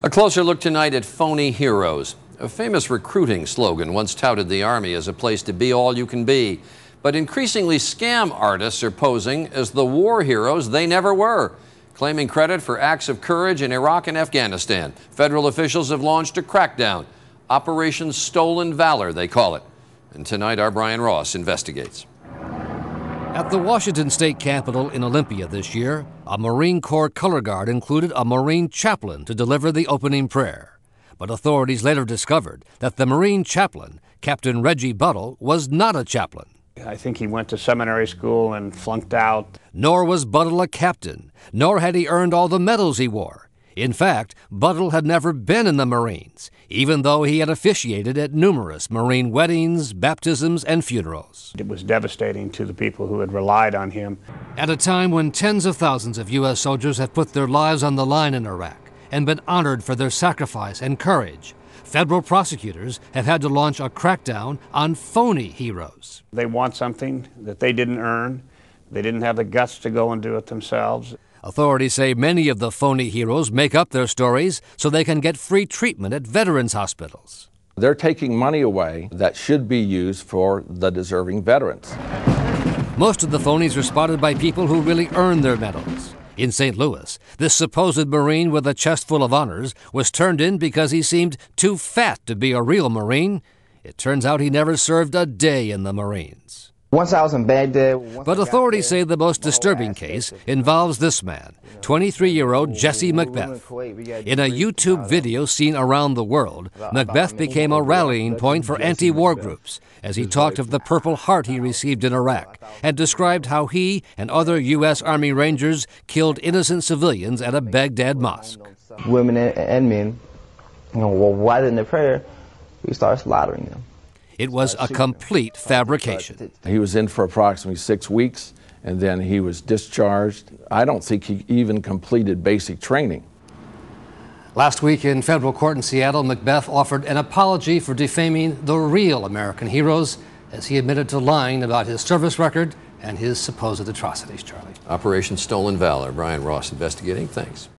A closer look tonight at phony heroes. A famous recruiting slogan once touted the Army as a place to be all you can be. But increasingly, scam artists are posing as the war heroes they never were, claiming credit for acts of courage in Iraq and Afghanistan. Federal officials have launched a crackdown. Operation Stolen Valor, they call it. And tonight, our Brian Ross investigates. At the Washington State Capitol in Olympia this year, a Marine Corps color guard included a Marine chaplain to deliver the opening prayer. But authorities later discovered that the Marine chaplain, Captain Reggie Buttle, was not a chaplain. I think he went to seminary school and flunked out. Nor was Buttle a captain, nor had he earned all the medals he wore. In fact, Buttle had never been in the Marines, even though he had officiated at numerous Marine weddings, baptisms, and funerals. It was devastating to the people who had relied on him. At a time when tens of thousands of U.S. soldiers have put their lives on the line in Iraq and been honored for their sacrifice and courage, federal prosecutors have had to launch a crackdown on phony heroes. They want something that they didn't earn. They didn't have the guts to go and do it themselves. Authorities say many of the phony heroes make up their stories so they can get free treatment at veterans' hospitals. They're taking money away that should be used for the deserving veterans. Most of the phonies are spotted by people who really earn their medals. In St. Louis, this supposed Marine with a chest full of honors was turned in because he seemed too fat to be a real Marine. It turns out he never served a day in the Marines. Once I was in Baghdad. But authorities say the most disturbing case involves this man, 23-year-old Jesse Macbeth. In a YouTube video seen around the world, Macbeth became a rallying point for anti-war groups as he talked of the Purple Heart he received in Iraq and described how he and other U.S. Army Rangers killed innocent civilians at a Baghdad mosque. Women and men, while in the prayer, we started slaughtering them. It was a complete fabrication. He was in for approximately 6 weeks, and then he was discharged. I don't think he even completed basic training. Last week in federal court in Seattle, Macbeth offered an apology for defaming the real American heroes as he admitted to lying about his service record and his supposed atrocities, Charlie. Operation Stolen Valor. Brian Ross investigating. Thanks.